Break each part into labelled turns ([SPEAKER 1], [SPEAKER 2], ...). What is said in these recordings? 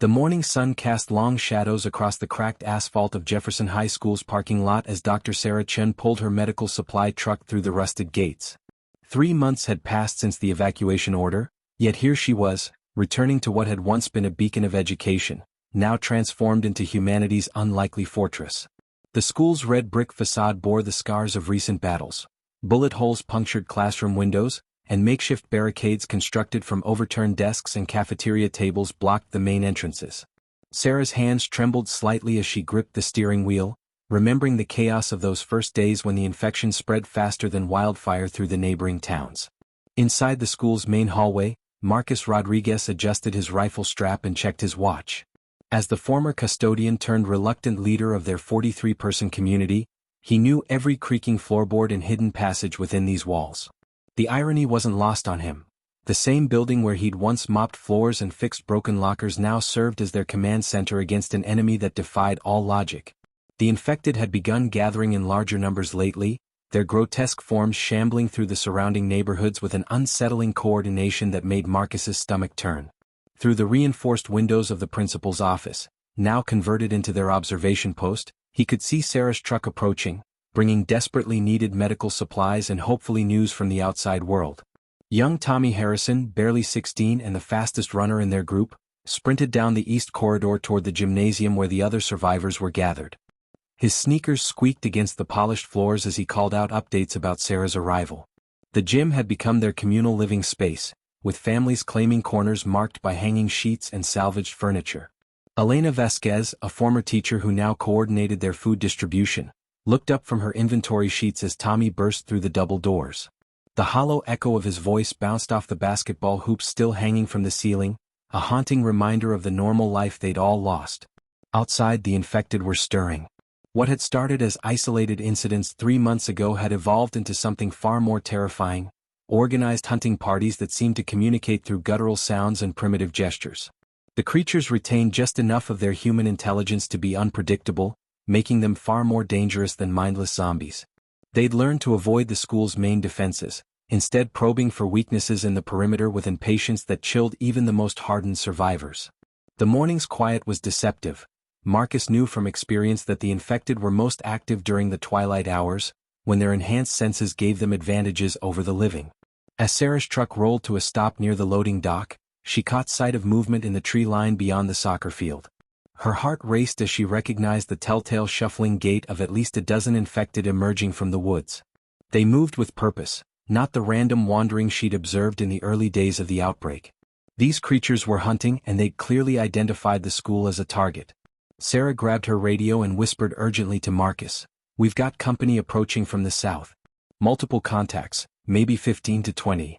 [SPEAKER 1] The morning sun cast long shadows across the cracked asphalt of Jefferson High School's parking lot as Dr. Sarah Chen pulled her medical supply truck through the rusted gates. 3 months had passed since the evacuation order, yet here she was, returning to what had once been a beacon of education, now transformed into humanity's unlikely fortress. The school's red brick facade bore the scars of recent battles. Bullet holes punctured classroom windows, and makeshift barricades constructed from overturned desks and cafeteria tables blocked the main entrances. Sarah's hands trembled slightly as she gripped the steering wheel, remembering the chaos of those first days when the infection spread faster than wildfire through the neighboring towns. Inside the school's main hallway, Marcus Rodriguez adjusted his rifle strap and checked his watch. As the former custodian turned reluctant leader of their 43-person community, he knew every creaking floorboard and hidden passage within these walls. The irony wasn't lost on him. The same building where he'd once mopped floors and fixed broken lockers now served as their command center against an enemy that defied all logic. The infected had begun gathering in larger numbers lately, their grotesque forms shambling through the surrounding neighborhoods with an unsettling coordination that made Marcus's stomach turn. Through the reinforced windows of the principal's office, now converted into their observation post, he could see Sarah's truck approaching, bringing desperately needed medical supplies and hopefully news from the outside world. Young Tommy Harrison, barely 16 and the fastest runner in their group, sprinted down the east corridor toward the gymnasium where the other survivors were gathered. His sneakers squeaked against the polished floors as he called out updates about Sarah's arrival. The gym had become their communal living space, with families claiming corners marked by hanging sheets and salvaged furniture. Elena Vasquez, a former teacher who now coordinated their food distribution, looked up from her inventory sheets as Tommy burst through the double doors. The hollow echo of his voice bounced off the basketball hoops still hanging from the ceiling, a haunting reminder of the normal life they'd all lost. Outside, the infected were stirring. What had started as isolated incidents 3 months ago had evolved into something far more terrifying: organized hunting parties that seemed to communicate through guttural sounds and primitive gestures. The creatures retained just enough of their human intelligence to be unpredictable, making them far more dangerous than mindless zombies. They'd learned to avoid the school's main defenses, instead probing for weaknesses in the perimeter with impatience that chilled even the most hardened survivors. The morning's quiet was deceptive. Marcus knew from experience that the infected were most active during the twilight hours, when their enhanced senses gave them advantages over the living. As Sarah's truck rolled to a stop near the loading dock, she caught sight of movement in the tree line beyond the soccer field. Her heart raced as she recognized the telltale shuffling gait of at least a dozen infected emerging from the woods. They moved with purpose, not the random wandering she'd observed in the early days of the outbreak. These creatures were hunting and they'd clearly identified the school as a target. Sarah grabbed her radio and whispered urgently to Marcus, "We've got company approaching from the south. Multiple contacts, maybe 15 to 20.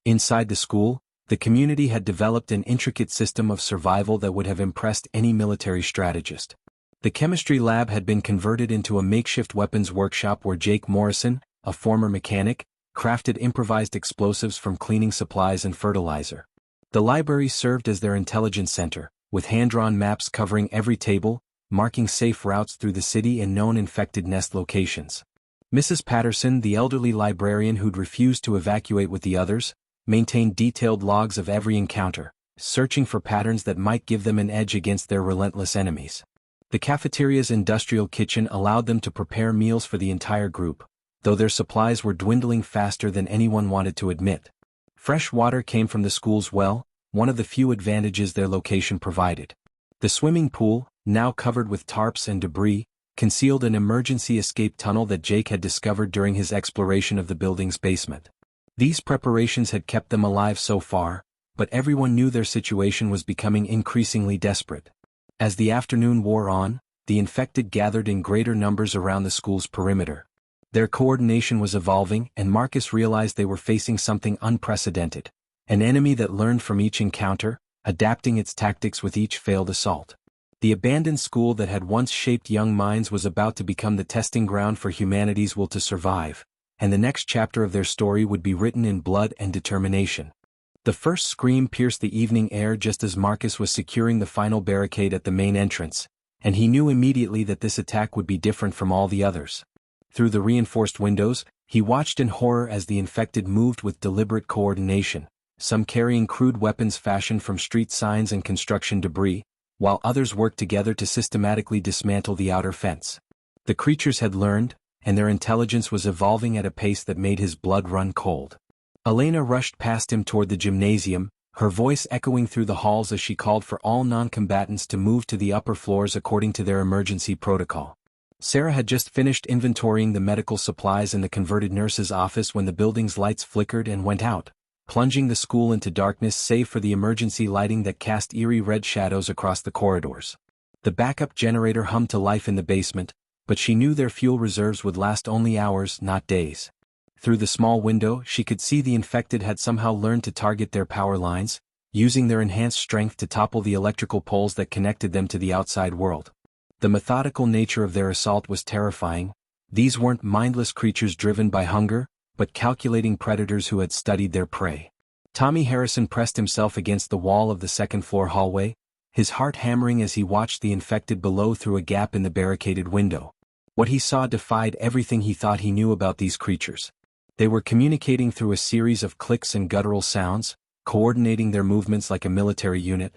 [SPEAKER 1] Inside the school, the community had developed an intricate system of survival that would have impressed any military strategist. The chemistry lab had been converted into a makeshift weapons workshop where Jake Morrison, a former mechanic, crafted improvised explosives from cleaning supplies and fertilizer. The library served as their intelligence center, with hand-drawn maps covering every table, marking safe routes through the city and known infected nest locations. Mrs. Patterson, the elderly librarian who'd refused to evacuate with the others, maintained detailed logs of every encounter, searching for patterns that might give them an edge against their relentless enemies. The cafeteria's industrial kitchen allowed them to prepare meals for the entire group, though their supplies were dwindling faster than anyone wanted to admit. Fresh water came from the school's well, one of the few advantages their location provided. The swimming pool, now covered with tarps and debris, concealed an emergency escape tunnel that Jake had discovered during his exploration of the building's basement. These preparations had kept them alive so far, but everyone knew their situation was becoming increasingly desperate. As the afternoon wore on, the infected gathered in greater numbers around the school's perimeter. Their coordination was evolving, and Marcus realized they were facing something unprecedented, an enemy that learned from each encounter, adapting its tactics with each failed assault. The abandoned school that had once shaped young minds was about to become the testing ground for humanity's will to survive, and the next chapter of their story would be written in blood and determination. The first scream pierced the evening air just as Marcus was securing the final barricade at the main entrance, and he knew immediately that this attack would be different from all the others. Through the reinforced windows, he watched in horror as the infected moved with deliberate coordination, some carrying crude weapons fashioned from street signs and construction debris, while others worked together to systematically dismantle the outer fence. The creatures had learned, and their intelligence was evolving at a pace that made his blood run cold. Elena rushed past him toward the gymnasium, her voice echoing through the halls as she called for all non-combatants to move to the upper floors according to their emergency protocol. Sarah had just finished inventorying the medical supplies in the converted nurse's office when the building's lights flickered and went out, plunging the school into darkness save for the emergency lighting that cast eerie red shadows across the corridors. The backup generator hummed to life in the basement, but she knew their fuel reserves would last only hours, not days. Through the small window, she could see the infected had somehow learned to target their power lines, using their enhanced strength to topple the electrical poles that connected them to the outside world. The methodical nature of their assault was terrifying. These weren't mindless creatures driven by hunger, but calculating predators who had studied their prey. Tommy Harrison pressed himself against the wall of the second-floor hallway, his heart hammering as he watched the infected below through a gap in the barricaded window. What he saw defied everything he thought he knew about these creatures. They were communicating through a series of clicks and guttural sounds, coordinating their movements like a military unit.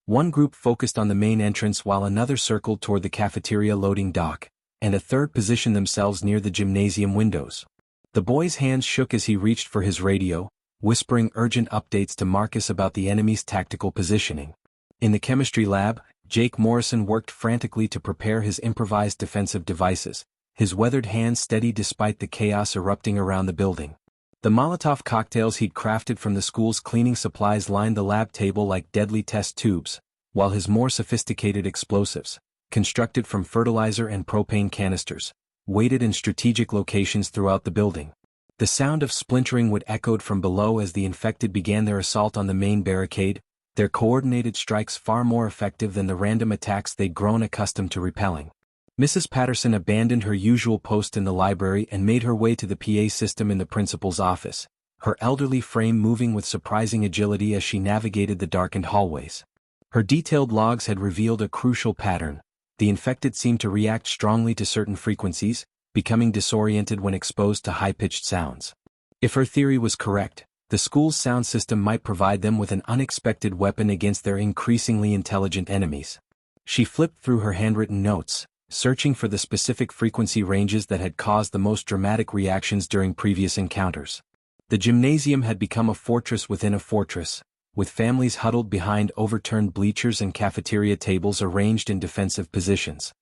[SPEAKER 1] One group focused on the main entrance while another circled toward the cafeteria loading dock, and a third positioned themselves near the gymnasium windows. The boy's hands shook as he reached for his radio, whispering urgent updates to Marcus about the enemy's tactical positioning. In the chemistry lab, Jake Morrison worked frantically to prepare his improvised defensive devices, his weathered hands steady despite the chaos erupting around the building. The Molotov cocktails he'd crafted from the school's cleaning supplies lined the lab table like deadly test tubes, while his more sophisticated explosives, constructed from fertilizer and propane canisters, waited in strategic locations throughout the building. The sound of splintering would echoed from below as the infected began their assault on the main barricade, their coordinated strikes far more effective than the random attacks they'd grown accustomed to repelling. Mrs. Patterson abandoned her usual post in the library and made her way to the PA system in the principal's office, her elderly frame moving with surprising agility as she navigated the darkened hallways. Her detailed logs had revealed a crucial pattern. The infected seemed to react strongly to certain frequencies, becoming disoriented when exposed to high-pitched sounds. If her theory was correct, the school's sound system might provide them with an unexpected weapon against their increasingly intelligent enemies. She flipped through her handwritten notes, searching for the specific frequency ranges that had caused the most dramatic reactions during previous encounters. The gymnasium had become a fortress within a fortress, with families huddled behind overturned bleachers and cafeteria tables arranged in defensive positions.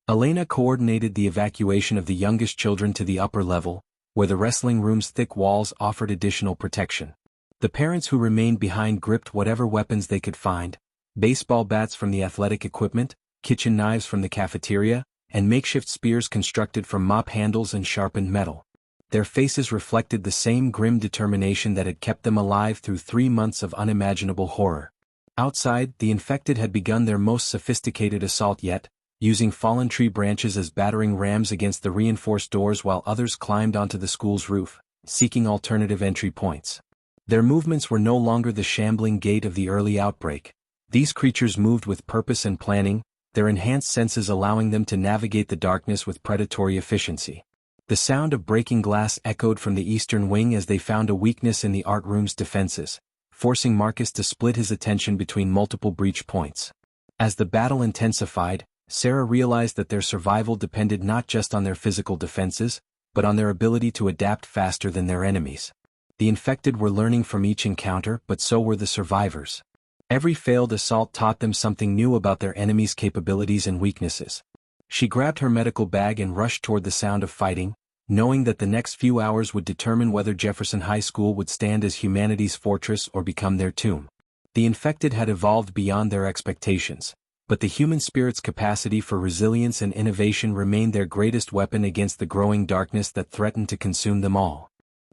[SPEAKER 1] Elena coordinated the evacuation of the youngest children to the upper level, where the wrestling room's thick walls offered additional protection. The parents who remained behind gripped whatever weapons they could find, baseball bats from the athletic equipment, kitchen knives from the cafeteria, and makeshift spears constructed from mop handles and sharpened metal. Their faces reflected the same grim determination that had kept them alive through 3 months of unimaginable horror. Outside, the infected had begun their most sophisticated assault yet, using fallen tree branches as battering rams against the reinforced doors while others climbed onto the school's roof, seeking alternative entry points. Their movements were no longer the shambling gait of the early outbreak. These creatures moved with purpose and planning, their enhanced senses allowing them to navigate the darkness with predatory efficiency. The sound of breaking glass echoed from the eastern wing as they found a weakness in the art room's defenses, forcing Marcus to split his attention between multiple breach points. As the battle intensified, Sarah realized that their survival depended not just on their physical defenses, but on their ability to adapt faster than their enemies. The infected were learning from each encounter, but so were the survivors. Every failed assault taught them something new about their enemy's capabilities and weaknesses. She grabbed her medical bag and rushed toward the sound of fighting, knowing that the next few hours would determine whether Jefferson High School would stand as humanity's fortress or become their tomb. The infected had evolved beyond their expectations, but the human spirit's capacity for resilience and innovation remained their greatest weapon against the growing darkness that threatened to consume them all.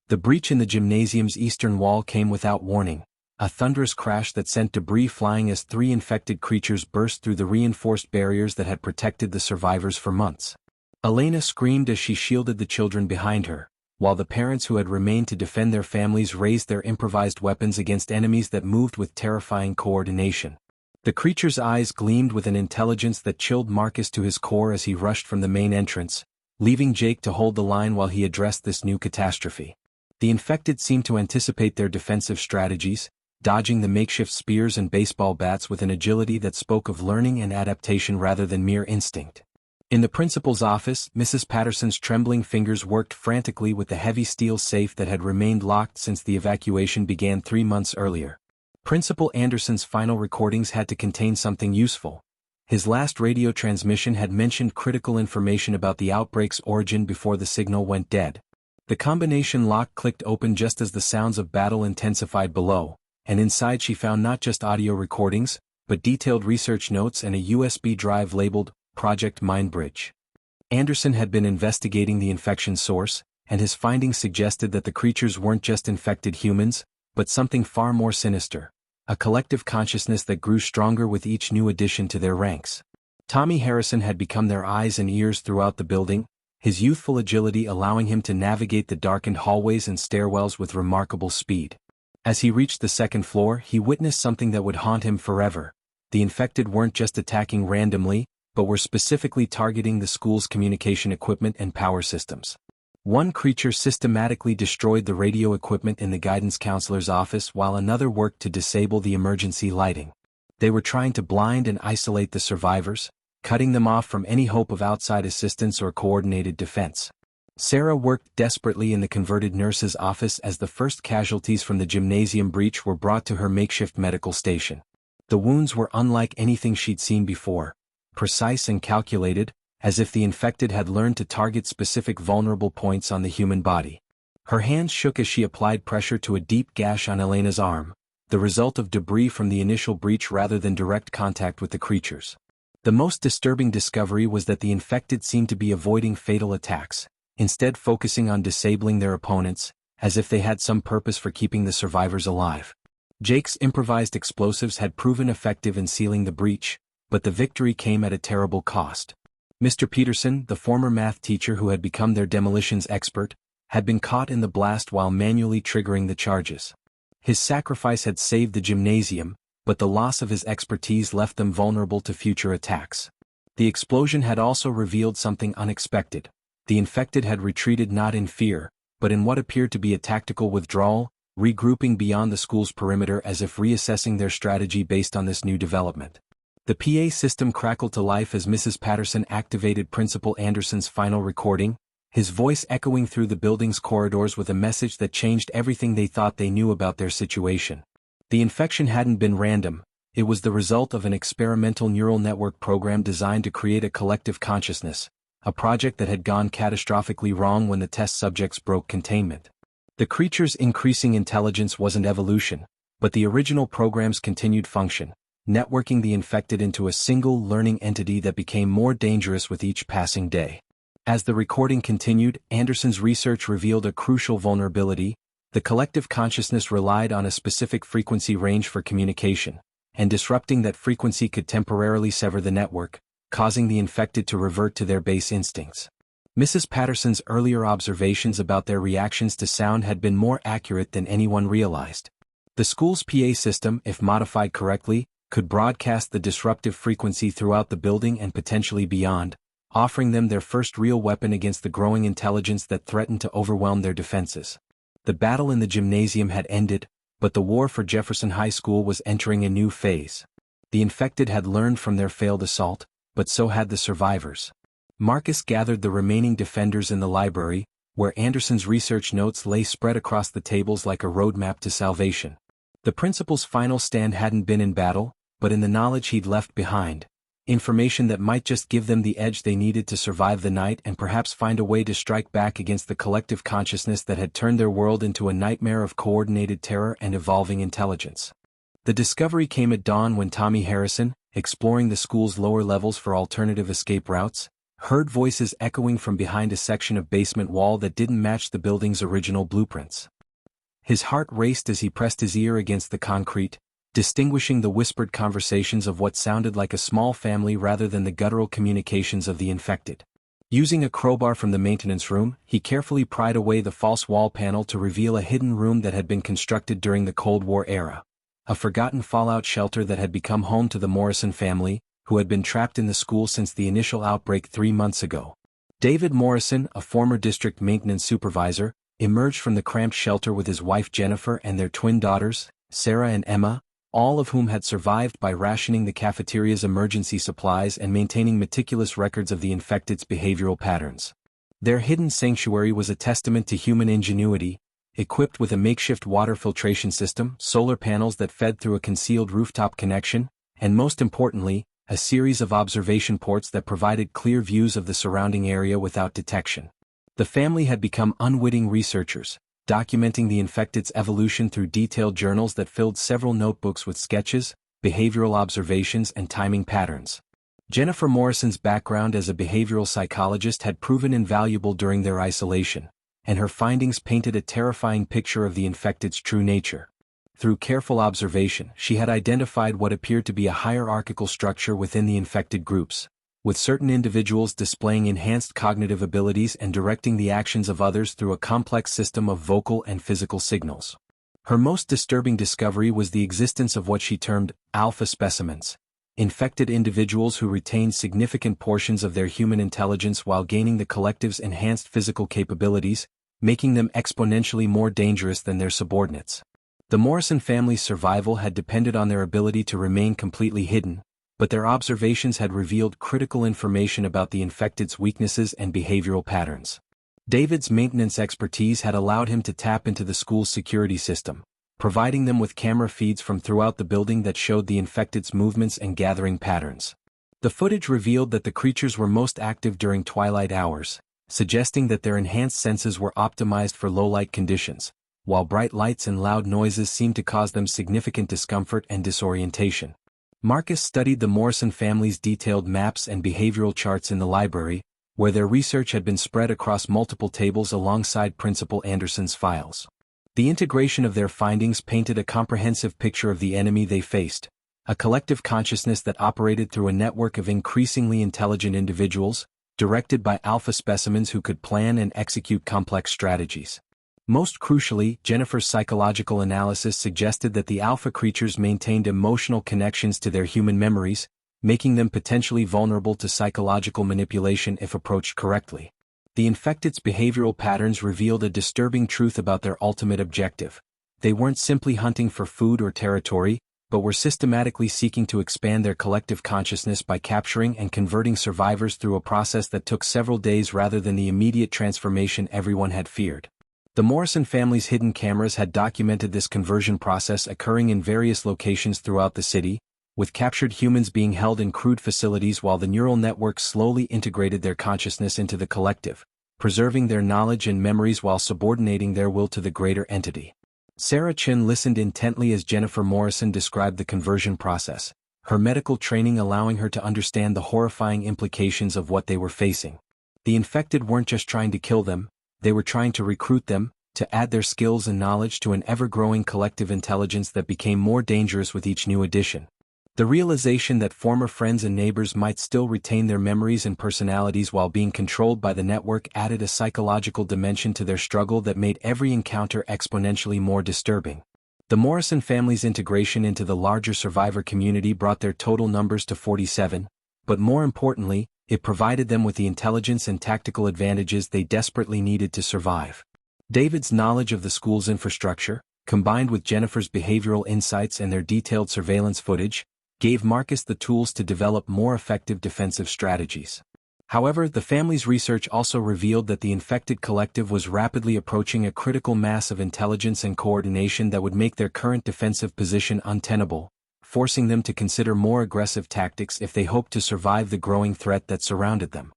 [SPEAKER 1] The breach in the gymnasium's eastern wall came without warning, a thunderous crash that sent debris flying as 3 infected creatures burst through the reinforced barriers that had protected the survivors for months. Elena screamed as she shielded the children behind her, while the parents who had remained to defend their families raised their improvised weapons against enemies that moved with terrifying coordination. The creature's eyes gleamed with an intelligence that chilled Marcus to his core as he rushed from the main entrance, leaving Jake to hold the line while he addressed this new catastrophe. The infected seemed to anticipate their defensive strategies, dodging the makeshift spears and baseball bats with an agility that spoke of learning and adaptation rather than mere instinct. In the principal's office, Mrs. Patterson's trembling fingers worked frantically with the heavy steel safe that had remained locked since the evacuation began 3 months earlier. Principal Anderson's final recordings had to contain something useful. His last radio transmission had mentioned critical information about the outbreak's origin before the signal went dead. The combination lock clicked open just as the sounds of battle intensified below, and inside she found not just audio recordings, but detailed research notes and a USB drive labeled Project Mindbridge. Anderson had been investigating the infection source, and his findings suggested that the creatures weren't just infected humans, but something far more sinister, a collective consciousness that grew stronger with each new addition to their ranks. Tommy Harrison had become their eyes and ears throughout the building, his youthful agility allowing him to navigate the darkened hallways and stairwells with remarkable speed. As he reached the second floor, he witnessed something that would haunt him forever. The infected weren't just attacking randomly, but were specifically targeting the school's communication equipment and power systems. One creature systematically destroyed the radio equipment in the guidance counselor's office while another worked to disable the emergency lighting. They were trying to blind and isolate the survivors, cutting them off from any hope of outside assistance or coordinated defense. Sarah worked desperately in the converted nurse's office as the first casualties from the gymnasium breach were brought to her makeshift medical station. The wounds were unlike anything she'd seen before, precise and calculated, as if the infected had learned to target specific vulnerable points on the human body. Her hands shook as she applied pressure to a deep gash on Elena's arm, the result of debris from the initial breach rather than direct contact with the creatures. The most disturbing discovery was that the infected seemed to be avoiding fatal attacks, instead focusing on disabling their opponents, as if they had some purpose for keeping the survivors alive. Jake's improvised explosives had proven effective in sealing the breach, but the victory came at a terrible cost. Mr. Peterson, the former math teacher who had become their demolitions expert, had been caught in the blast while manually triggering the charges. His sacrifice had saved the gymnasium, but the loss of his expertise left them vulnerable to future attacks. The explosion had also revealed something unexpected. The infected had retreated not in fear, but in what appeared to be a tactical withdrawal, regrouping beyond the school's perimeter as if reassessing their strategy based on this new development. The PA system crackled to life as Mrs. Patterson activated Principal Anderson's final recording, his voice echoing through the building's corridors with a message that changed everything they thought they knew about their situation. The infection hadn't been random, it was the result of an experimental neural network program designed to create a collective consciousness, a project that had gone catastrophically wrong when the test subjects broke containment. The creature's increasing intelligence wasn't evolution, but the original program's continued function, networking the infected into a single learning entity that became more dangerous with each passing day. As the recording continued, Anderson's research revealed a crucial vulnerability. The collective consciousness relied on a specific frequency range for communication, and disrupting that frequency could temporarily sever the network, causing the infected to revert to their base instincts. Mrs. Patterson's earlier observations about their reactions to sound had been more accurate than anyone realized. The school's PA system, if modified correctly, could broadcast the disruptive frequency throughout the building and potentially beyond, offering them their first real weapon against the growing intelligence that threatened to overwhelm their defenses. The battle in the gymnasium had ended, but the war for Jefferson High School was entering a new phase. The infected had learned from their failed assault, but so had the survivors. Marcus gathered the remaining defenders in the library, where Anderson's research notes lay spread across the tables like a roadmap to salvation. The principal's final stand hadn't been in battle, but in the knowledge he'd left behind, information that might just give them the edge they needed to survive the night and perhaps find a way to strike back against the collective consciousness that had turned their world into a nightmare of coordinated terror and evolving intelligence. The discovery came at dawn when Tommy Harrison, exploring the school's lower levels for alternative escape routes, heard voices echoing from behind a section of basement wall that didn't match the building's original blueprints. His heart raced as he pressed his ear against the concrete, distinguishing the whispered conversations of what sounded like a small family rather than the guttural communications of the infected. Using a crowbar from the maintenance room, he carefully pried away the false wall panel to reveal a hidden room that had been constructed during the Cold War era, a forgotten fallout shelter that had become home to the Morrison family, who had been trapped in the school since the initial outbreak 3 months ago. David Morrison, a former district maintenance supervisor, emerged from the cramped shelter with his wife Jennifer and their twin daughters, Sarah and Emma, all of whom had survived by rationing the cafeteria's emergency supplies and maintaining meticulous records of the infected's behavioral patterns. Their hidden sanctuary was a testament to human ingenuity, equipped with a makeshift water filtration system, solar panels that fed through a concealed rooftop connection, and most importantly, a series of observation ports that provided clear views of the surrounding area without detection. The family had become unwitting researchers, documenting the infected's evolution through detailed journals that filled several notebooks with sketches, behavioral observations and timing patterns. Jennifer Morrison's background as a behavioral psychologist had proven invaluable during their isolation, and her findings painted a terrifying picture of the infected's true nature. Through careful observation, she had identified what appeared to be a hierarchical structure within the infected groups, with certain individuals displaying enhanced cognitive abilities and directing the actions of others through a complex system of vocal and physical signals. Her most disturbing discovery was the existence of what she termed alpha specimens, infected individuals who retained significant portions of their human intelligence while gaining the collective's enhanced physical capabilities, making them exponentially more dangerous than their subordinates. The Morrison family's survival had depended on their ability to remain completely hidden, but their observations had revealed critical information about the infected's weaknesses and behavioral patterns. David's maintenance expertise had allowed him to tap into the school's security system, providing them with camera feeds from throughout the building that showed the infected's movements and gathering patterns. The footage revealed that the creatures were most active during twilight hours, suggesting that their enhanced senses were optimized for low-light conditions, while bright lights and loud noises seemed to cause them significant discomfort and disorientation. Marcus studied the Morrison family's detailed maps and behavioral charts in the library, where their research had been spread across multiple tables alongside Principal Anderson's files. The integration of their findings painted a comprehensive picture of the enemy they faced, a collective consciousness that operated through a network of increasingly intelligent individuals, directed by alpha specimens who could plan and execute complex strategies. Most crucially, Jennifer's psychological analysis suggested that the alpha creatures maintained emotional connections to their human memories, making them potentially vulnerable to psychological manipulation if approached correctly. The infected's behavioral patterns revealed a disturbing truth about their ultimate objective. They weren't simply hunting for food or territory, but were systematically seeking to expand their collective consciousness by capturing and converting survivors through a process that took several days rather than the immediate transformation everyone had feared. The Morrison family's hidden cameras had documented this conversion process occurring in various locations throughout the city, with captured humans being held in crude facilities while the neural networks slowly integrated their consciousness into the collective, preserving their knowledge and memories while subordinating their will to the greater entity. Sarah Chin listened intently as Jennifer Morrison described the conversion process, her medical training allowing her to understand the horrifying implications of what they were facing. The infected weren't just trying to kill them, they were trying to recruit them, to add their skills and knowledge to an ever-growing collective intelligence that became more dangerous with each new addition. The realization that former friends and neighbors might still retain their memories and personalities while being controlled by the network added a psychological dimension to their struggle that made every encounter exponentially more disturbing. The Morrison family's integration into the larger survivor community brought their total numbers to 47, but more importantly, it provided them with the intelligence and tactical advantages they desperately needed to survive. David's knowledge of the school's infrastructure, combined with Jennifer's behavioral insights and their detailed surveillance footage, gave Marcus the tools to develop more effective defensive strategies. However, the family's research also revealed that the infected collective was rapidly approaching a critical mass of intelligence and coordination that would make their current defensive position untenable, forcing them to consider more aggressive tactics if they hoped to survive the growing threat that surrounded them.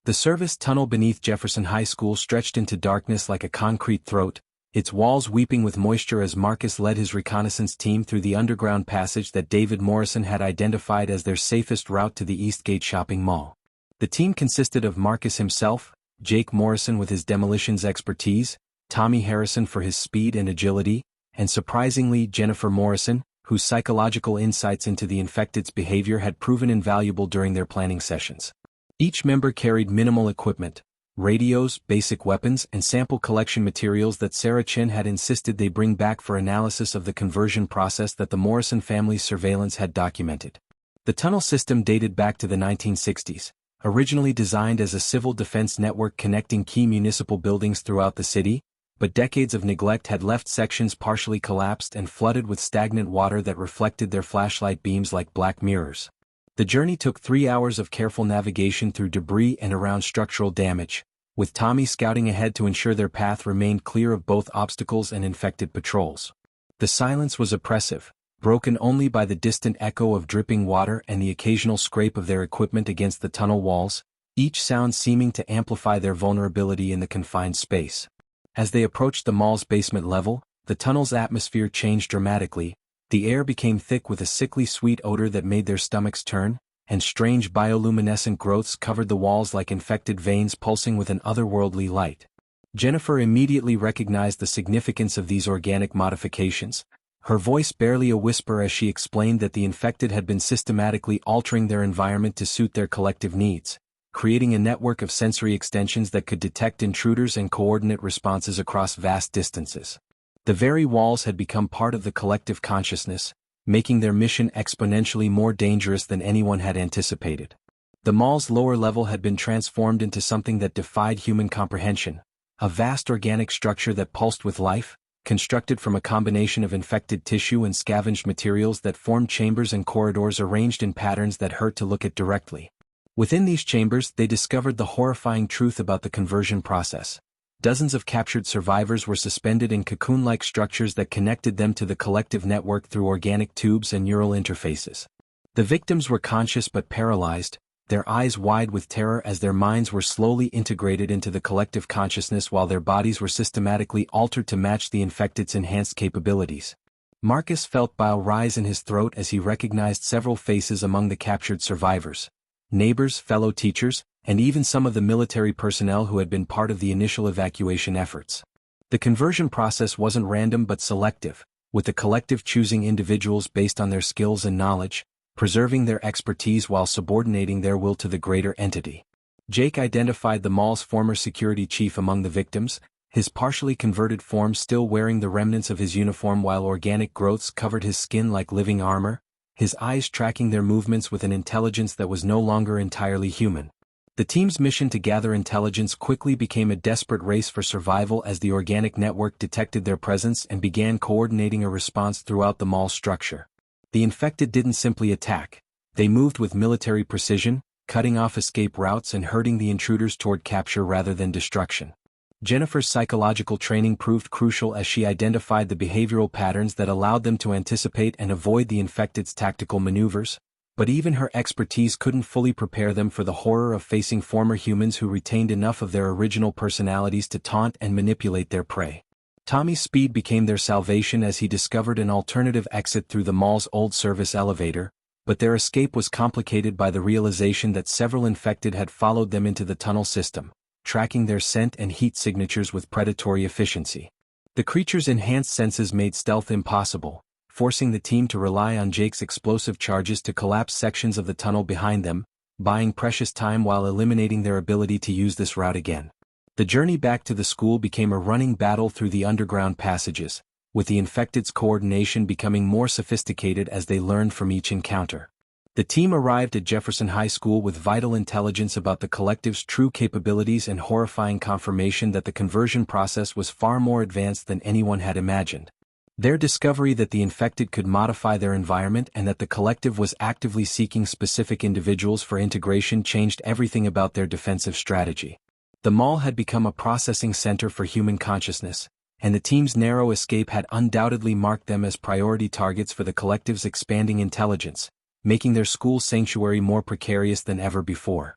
[SPEAKER 1] The service tunnel beneath Jefferson High School stretched into darkness like a concrete throat, its walls weeping with moisture as Marcus led his reconnaissance team through the underground passage that David Morrison had identified as their safest route to the Eastgate shopping mall. The team consisted of Marcus himself, Jake Morrison with his demolitions expertise, Tommy Harrison for his speed and agility, and surprisingly Jennifer Morrison, whose psychological insights into the infected's behavior had proven invaluable during their planning sessions. Each member carried minimal equipment, radios, basic weapons, and sample collection materials that Sarah Chin had insisted they bring back for analysis of the conversion process that the Morrison family's surveillance had documented. The tunnel system dated back to the 1960s, originally designed as a civil defense network connecting key municipal buildings throughout the city, but decades of neglect had left sections partially collapsed and flooded with stagnant water that reflected their flashlight beams like black mirrors. The journey took 3 hours of careful navigation through debris and around structural damage, with Tommy scouting ahead to ensure their path remained clear of both obstacles and infected patrols. The silence was oppressive, broken only by the distant echo of dripping water and the occasional scrape of their equipment against the tunnel walls, each sound seeming to amplify their vulnerability in the confined space. As they approached the mall's basement level, the tunnel's atmosphere changed dramatically. The air became thick with a sickly sweet odor that made their stomachs turn, and strange bioluminescent growths covered the walls like infected veins pulsing with an otherworldly light. Jennifer immediately recognized the significance of these organic modifications, her voice barely a whisper as she explained that the infected had been systematically altering their environment to suit their collective needs, creating a network of sensory extensions that could detect intruders and coordinate responses across vast distances. The very walls had become part of the collective consciousness, making their mission exponentially more dangerous than anyone had anticipated. The mall's lower level had been transformed into something that defied human comprehension, a vast organic structure that pulsed with life, constructed from a combination of infected tissue and scavenged materials that formed chambers and corridors arranged in patterns that hurt to look at directly. Within these chambers, they discovered the horrifying truth about the conversion process. Dozens of captured survivors were suspended in cocoon-like structures that connected them to the collective network through organic tubes and neural interfaces. The victims were conscious but paralyzed, their eyes wide with terror as their minds were slowly integrated into the collective consciousness while their bodies were systematically altered to match the infected's enhanced capabilities. Marcus felt bile rise in his throat as he recognized several faces among the captured survivors. Neighbors, fellow teachers, and even some of the military personnel who had been part of the initial evacuation efforts. The conversion process wasn't random but selective, with the collective choosing individuals based on their skills and knowledge, preserving their expertise while subordinating their will to the greater entity. Jake identified the mall's former security chief among the victims, his partially converted form still wearing the remnants of his uniform while organic growths covered his skin like living armor, his eyes tracking their movements with an intelligence that was no longer entirely human. The team's mission to gather intelligence quickly became a desperate race for survival as the organic network detected their presence and began coordinating a response throughout the mall structure. The infected didn't simply attack, they moved with military precision, cutting off escape routes and herding the intruders toward capture rather than destruction. Jennifer's psychological training proved crucial as she identified the behavioral patterns that allowed them to anticipate and avoid the infected's tactical maneuvers, but even her expertise couldn't fully prepare them for the horror of facing former humans who retained enough of their original personalities to taunt and manipulate their prey. Tommy's speed became their salvation as he discovered an alternative exit through the mall's old service elevator, but their escape was complicated by the realization that several infected had followed them into the tunnel system, tracking their scent and heat signatures with predatory efficiency. The creature's enhanced senses made stealth impossible, forcing the team to rely on Jake's explosive charges to collapse sections of the tunnel behind them, buying precious time while eliminating their ability to use this route again. The journey back to the school became a running battle through the underground passages, with the infected's coordination becoming more sophisticated as they learned from each encounter. The team arrived at Jefferson High School with vital intelligence about the collective's true capabilities and horrifying confirmation that the conversion process was far more advanced than anyone had imagined. Their discovery that the infected could modify their environment and that the collective was actively seeking specific individuals for integration changed everything about their defensive strategy. The mall had become a processing center for human consciousness, and the team's narrow escape had undoubtedly marked them as priority targets for the collective's expanding intelligence, making their school sanctuary more precarious than ever before.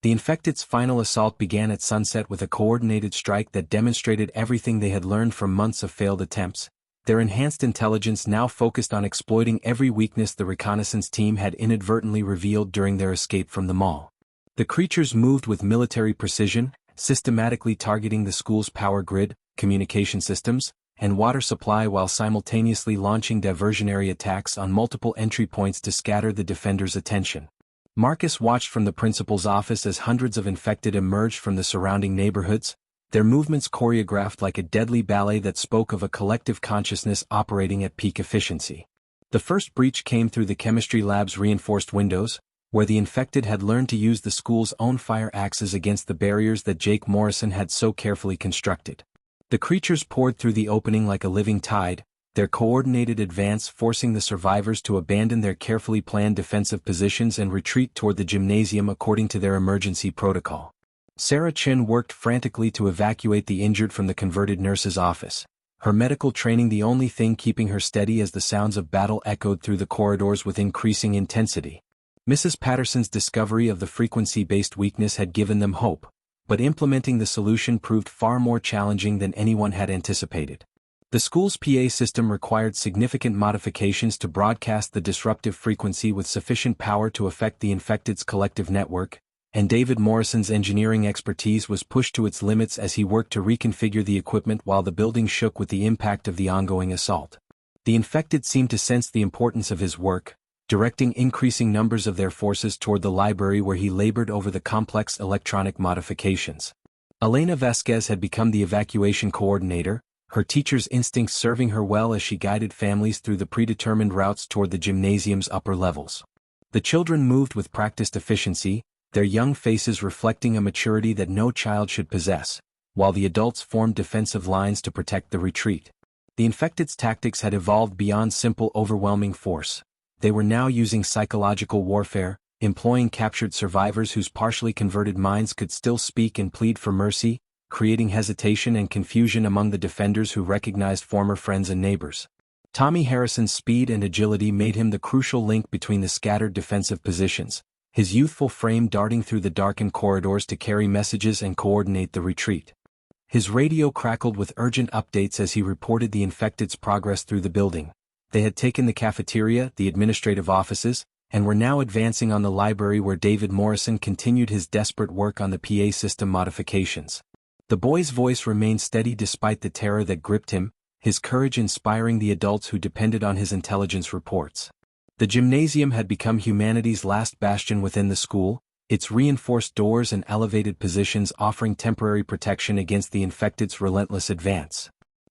[SPEAKER 1] The infected's final assault began at sunset with a coordinated strike that demonstrated everything they had learned from months of failed attempts. Their enhanced intelligence now focused on exploiting every weakness the reconnaissance team had inadvertently revealed during their escape from the mall. The creatures moved with military precision, systematically targeting the school's power grid, communication systems, and water supply while simultaneously launching diversionary attacks on multiple entry points to scatter the defenders' attention. Marcus watched from the principal's office as hundreds of infected emerged from the surrounding neighborhoods, their movements choreographed like a deadly ballet that spoke of a collective consciousness operating at peak efficiency. The first breach came through the chemistry lab's reinforced windows, where the infected had learned to use the school's own fire axes against the barriers that Jake Morrison had so carefully constructed. The creatures poured through the opening like a living tide, their coordinated advance forcing the survivors to abandon their carefully planned defensive positions and retreat toward the gymnasium according to their emergency protocol. Sarah Chin worked frantically to evacuate the injured from the converted nurse's office, her medical training the only thing keeping her steady as the sounds of battle echoed through the corridors with increasing intensity. Mrs. Patterson's discovery of the frequency-based weakness had given them hope, but implementing the solution proved far more challenging than anyone had anticipated. The school's PA system required significant modifications to broadcast the disruptive frequency with sufficient power to affect the infected's collective network, and David Morrison's engineering expertise was pushed to its limits as he worked to reconfigure the equipment while the building shook with the impact of the ongoing assault. The infected seemed to sense the importance of his work, directing increasing numbers of their forces toward the library where he labored over the complex electronic modifications. Elena Vasquez had become the evacuation coordinator, her teacher's instincts serving her well as she guided families through the predetermined routes toward the gymnasium's upper levels. The children moved with practiced efficiency, their young faces reflecting a maturity that no child should possess, while the adults formed defensive lines to protect the retreat. The infected's tactics had evolved beyond simple overwhelming force. They were now using psychological warfare, employing captured survivors whose partially converted minds could still speak and plead for mercy, creating hesitation and confusion among the defenders who recognized former friends and neighbors. Tommy Harrison's speed and agility made him the crucial link between the scattered defensive positions, his youthful frame darting through the darkened corridors to carry messages and coordinate the retreat. His radio crackled with urgent updates as he reported the infected's progress through the building. They had taken the cafeteria, the administrative offices, and were now advancing on the library where David Morrison continued his desperate work on the PA system modifications. The boy's voice remained steady despite the terror that gripped him, his courage inspiring the adults who depended on his intelligence reports. The gymnasium had become humanity's last bastion within the school, its reinforced doors and elevated positions offering temporary protection against the infected's relentless advance.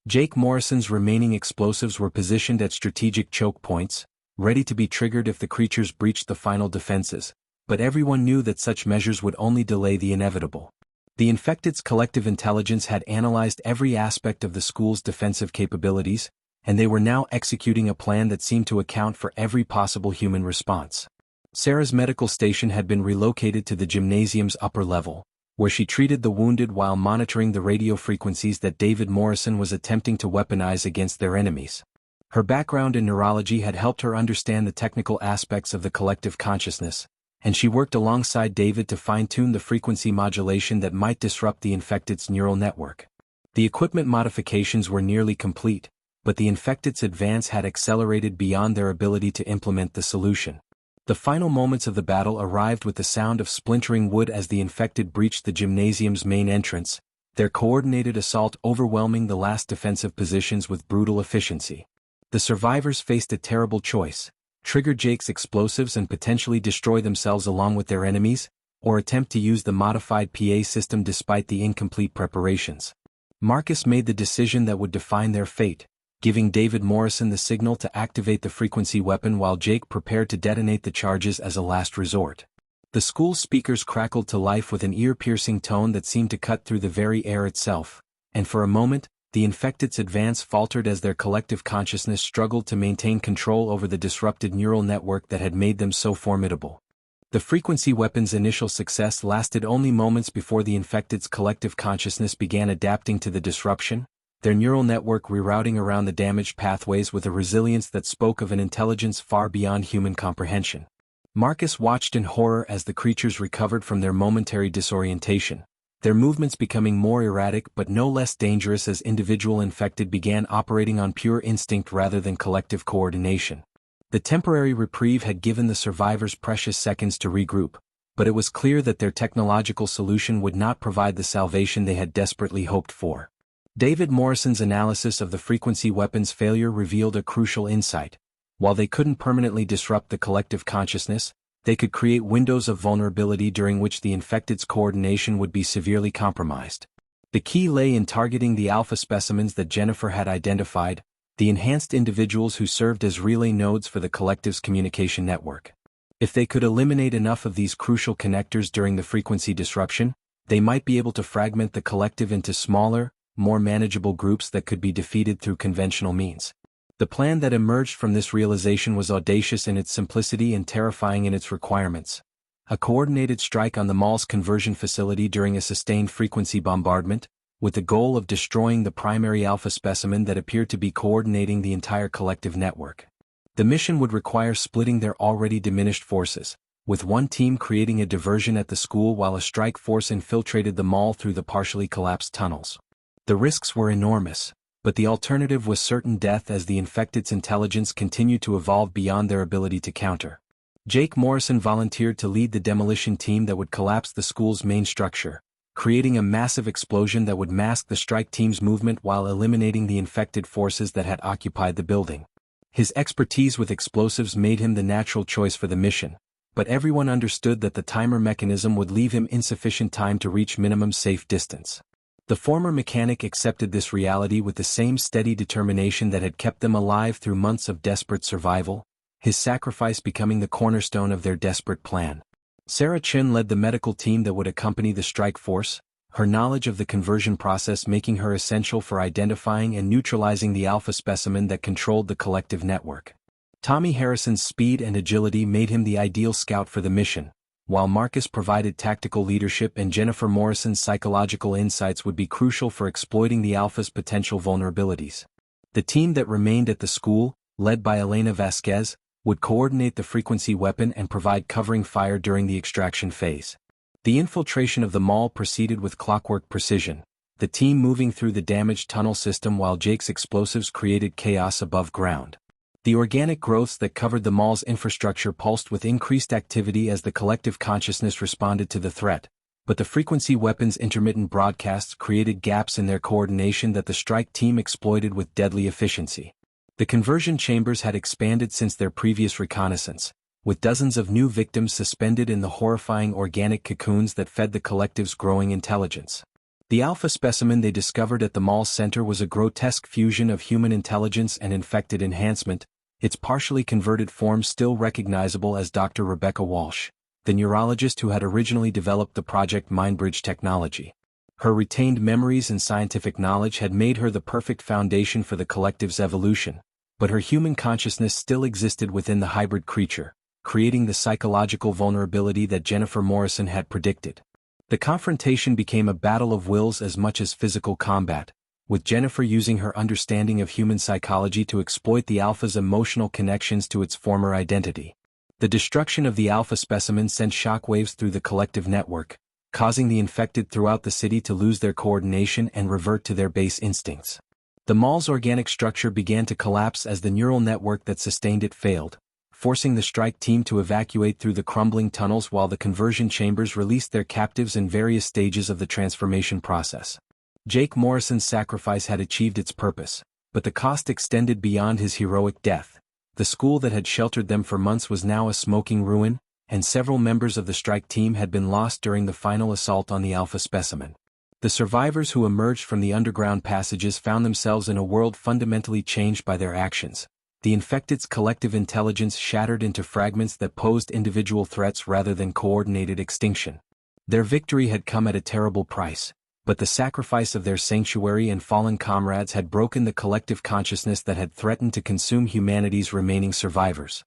[SPEAKER 1] Jake Morrison's remaining explosives were positioned at strategic choke points, ready to be triggered if the creatures breached the final defenses, but everyone knew that such measures would only delay the inevitable. The infected's collective intelligence had analyzed every aspect of the school's defensive capabilities, and they were now executing a plan that seemed to account for every possible human response. Sarah's medical station had been relocated to the gymnasium's upper level, where she treated the wounded while monitoring the radio frequencies that David Morrison was attempting to weaponize against their enemies. Her background in neurology had helped her understand the technical aspects of the collective consciousness, and she worked alongside David to fine-tune the frequency modulation that might disrupt the infected's neural network. The equipment modifications were nearly complete, but the infected's advance had accelerated beyond their ability to implement the solution. The final moments of the battle arrived with the sound of splintering wood as the infected breached the gymnasium's main entrance, their coordinated assault overwhelming the last defensive positions with brutal efficiency. The survivors faced a terrible choice: trigger Jake's explosives and potentially destroy themselves along with their enemies, or attempt to use the modified PA system despite the incomplete preparations. Marcus made the decision that would define their fate, giving David Morrison the signal to activate the frequency weapon while Jake prepared to detonate the charges as a last resort. The school speakers crackled to life with an ear-piercing tone that seemed to cut through the very air itself, and for a moment, the infected's advance faltered as their collective consciousness struggled to maintain control over the disrupted neural network that had made them so formidable. The frequency weapon's initial success lasted only moments before the infected's collective consciousness began adapting to the disruption, their neural network rerouting around the damaged pathways with a resilience that spoke of an intelligence far beyond human comprehension. Marcus watched in horror as the creatures recovered from their momentary disorientation, their movements becoming more erratic but no less dangerous as individual infected began operating on pure instinct rather than collective coordination. The temporary reprieve had given the survivors precious seconds to regroup, but it was clear that their technological solution would not provide the salvation they had desperately hoped for. David Morrison's analysis of the frequency weapon's failure revealed a crucial insight. While they couldn't permanently disrupt the collective consciousness, they could create windows of vulnerability during which the infected's coordination would be severely compromised. The key lay in targeting the alpha specimens that Jennifer had identified, the enhanced individuals who served as relay nodes for the collective's communication network. If they could eliminate enough of these crucial connectors during the frequency disruption, they might be able to fragment the collective into smaller, more manageable groups that could be defeated through conventional means. The plan that emerged from this realization was audacious in its simplicity and terrifying in its requirements. A coordinated strike on the mall's conversion facility during a sustained frequency bombardment, with the goal of destroying the primary alpha specimen that appeared to be coordinating the entire collective network. The mission would require splitting their already diminished forces, with one team creating a diversion at the school while a strike force infiltrated the mall through the partially collapsed tunnels. The risks were enormous, but the alternative was certain death as the infected's intelligence continued to evolve beyond their ability to counter. Jake Morrison volunteered to lead the demolition team that would collapse the school's main structure, creating a massive explosion that would mask the strike team's movement while eliminating the infected forces that had occupied the building. His expertise with explosives made him the natural choice for the mission, but everyone understood that the timer mechanism would leave him insufficient time to reach minimum safe distance. The former mechanic accepted this reality with the same steady determination that had kept them alive through months of desperate survival, his sacrifice becoming the cornerstone of their desperate plan. Sarah Chin led the medical team that would accompany the strike force, her knowledge of the conversion process making her essential for identifying and neutralizing the alpha specimen that controlled the collective network. Tommy Harrison's speed and agility made him the ideal scout for the mission, while Marcus provided tactical leadership and Jennifer Morrison's psychological insights would be crucial for exploiting the alpha's potential vulnerabilities. The team that remained at the school, led by Elena Vasquez, would coordinate the frequency weapon and provide covering fire during the extraction phase. The infiltration of the mall proceeded with clockwork precision, the team moving through the damaged tunnel system while Jake's explosives created chaos above ground. The organic growths that covered the mall's infrastructure pulsed with increased activity as the collective consciousness responded to the threat, but the frequency weapon's intermittent broadcasts created gaps in their coordination that the strike team exploited with deadly efficiency. The conversion chambers had expanded since their previous reconnaissance, with dozens of new victims suspended in the horrifying organic cocoons that fed the collective's growing intelligence. The alpha specimen they discovered at the mall's center was a grotesque fusion of human intelligence and infected enhancement, its partially converted form still recognizable as Dr. Rebecca Walsh, the neurologist who had originally developed the Project Mindbridge technology. Her retained memories and scientific knowledge had made her the perfect foundation for the collective's evolution, but her human consciousness still existed within the hybrid creature, creating the psychological vulnerability that Jennifer Morrison had predicted. The confrontation became a battle of wills as much as physical combat, with Jennifer using her understanding of human psychology to exploit the alpha's emotional connections to its former identity. The destruction of the alpha specimen sent shockwaves through the collective network, causing the infected throughout the city to lose their coordination and revert to their base instincts. The mall's organic structure began to collapse as the neural network that sustained it failed, forcing the strike team to evacuate through the crumbling tunnels while the conversion chambers released their captives in various stages of the transformation process. Jake Morrison's sacrifice had achieved its purpose, but the cost extended beyond his heroic death. The school that had sheltered them for months was now a smoking ruin, and several members of the strike team had been lost during the final assault on the alpha specimen. The survivors who emerged from the underground passages found themselves in a world fundamentally changed by their actions, the infected's collective intelligence shattered into fragments that posed individual threats rather than coordinated extinction. Their victory had come at a terrible price, but the sacrifice of their sanctuary and fallen comrades had broken the collective consciousness that had threatened to consume humanity's remaining survivors.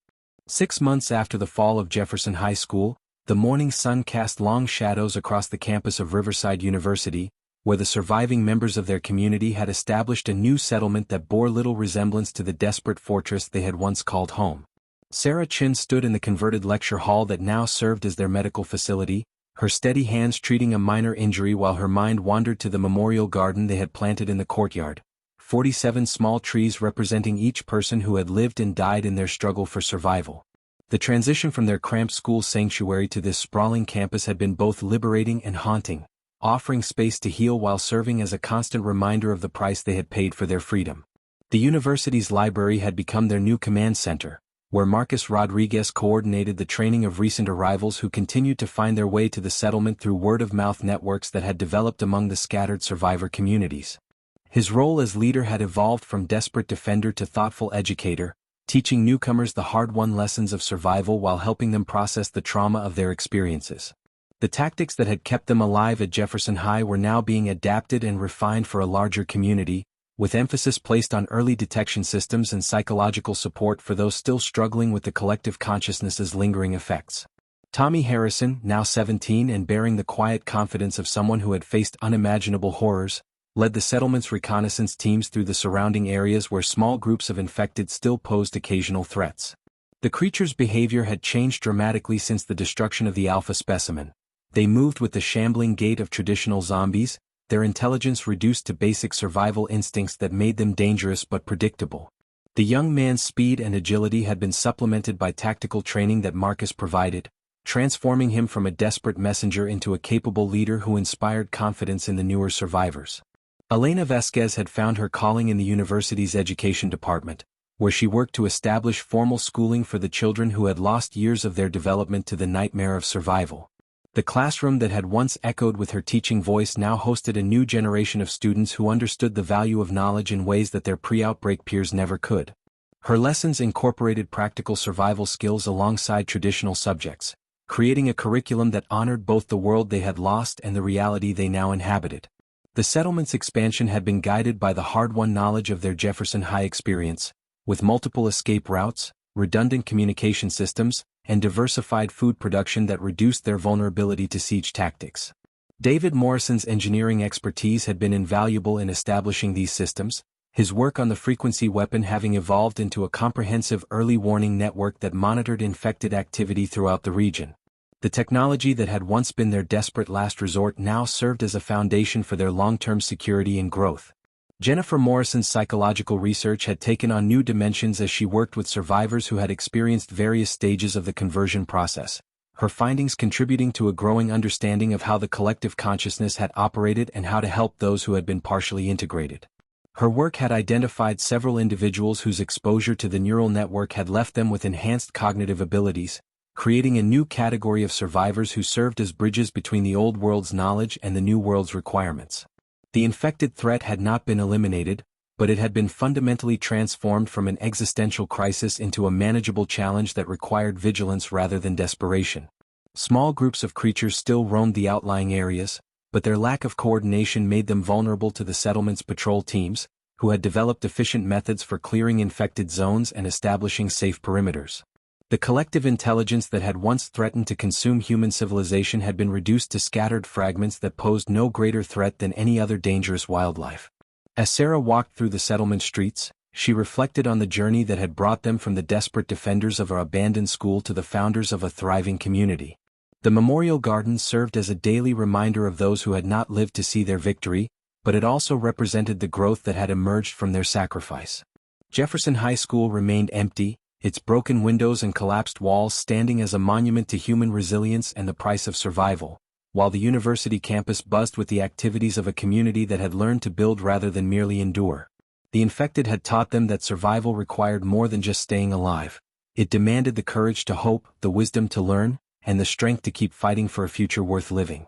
[SPEAKER 1] 6 months after the fall of Jefferson High School, the morning sun cast long shadows across the campus of Riverside University, where the surviving members of their community had established a new settlement that bore little resemblance to the desperate fortress they had once called home. Sarah Chin stood in the converted lecture hall that now served as their medical facility, her steady hands treating a minor injury while her mind wandered to the memorial garden they had planted in the courtyard, 47 small trees representing each person who had lived and died in their struggle for survival. The transition from their cramped school sanctuary to this sprawling campus had been both liberating and haunting, offering space to heal while serving as a constant reminder of the price they had paid for their freedom. The university's library had become their new command center, where Marcus Rodriguez coordinated the training of recent arrivals who continued to find their way to the settlement through word-of-mouth networks that had developed among the scattered survivor communities. His role as leader had evolved from desperate defender to thoughtful educator, teaching newcomers the hard-won lessons of survival while helping them process the trauma of their experiences. The tactics that had kept them alive at Jefferson High were now being adapted and refined for a larger community, with emphasis placed on early detection systems and psychological support for those still struggling with the collective consciousness's lingering effects. Tommy Harrison, now 17 and bearing the quiet confidence of someone who had faced unimaginable horrors, led the settlement's reconnaissance teams through the surrounding areas where small groups of infected still posed occasional threats. The creature's behavior had changed dramatically since the destruction of the alpha specimen. They moved with the shambling gait of traditional zombies, their intelligence reduced to basic survival instincts that made them dangerous but predictable. The young man's speed and agility had been supplemented by tactical training that Marcus provided, transforming him from a desperate messenger into a capable leader who inspired confidence in the newer survivors. Elena Vasquez had found her calling in the university's education department, where she worked to establish formal schooling for the children who had lost years of their development to the nightmare of survival. The classroom that had once echoed with her teaching voice now hosted a new generation of students who understood the value of knowledge in ways that their pre-outbreak peers never could. Her lessons incorporated practical survival skills alongside traditional subjects, creating a curriculum that honored both the world they had lost and the reality they now inhabited. The settlement's expansion had been guided by the hard-won knowledge of their Jefferson High experience, with multiple escape routes, redundant communication systems, and diversified food production that reduced their vulnerability to siege tactics. David Morrison's engineering expertise had been invaluable in establishing these systems, his work on the frequency weapon having evolved into a comprehensive early warning network that monitored infected activity throughout the region. The technology that had once been their desperate last resort now served as a foundation for their long-term security and growth. Jennifer Morrison's psychological research had taken on new dimensions as she worked with survivors who had experienced various stages of the conversion process, her findings contributing to a growing understanding of how the collective consciousness had operated and how to help those who had been partially integrated. Her work had identified several individuals whose exposure to the neural network had left them with enhanced cognitive abilities, creating a new category of survivors who served as bridges between the old world's knowledge and the new world's requirements. The infected threat had not been eliminated, but it had been fundamentally transformed from an existential crisis into a manageable challenge that required vigilance rather than desperation. Small groups of creatures still roamed the outlying areas, but their lack of coordination made them vulnerable to the settlement's patrol teams, who had developed efficient methods for clearing infected zones and establishing safe perimeters. The collective intelligence that had once threatened to consume human civilization had been reduced to scattered fragments that posed no greater threat than any other dangerous wildlife. As Sarah walked through the settlement streets, she reflected on the journey that had brought them from the desperate defenders of an abandoned school to the founders of a thriving community. The memorial garden served as a daily reminder of those who had not lived to see their victory, but it also represented the growth that had emerged from their sacrifice. Jefferson High School remained empty, its broken windows and collapsed walls standing as a monument to human resilience and the price of survival, while the university campus buzzed with the activities of a community that had learned to build rather than merely endure. The infected had taught them that survival required more than just staying alive. It demanded the courage to hope, the wisdom to learn, and the strength to keep fighting for a future worth living.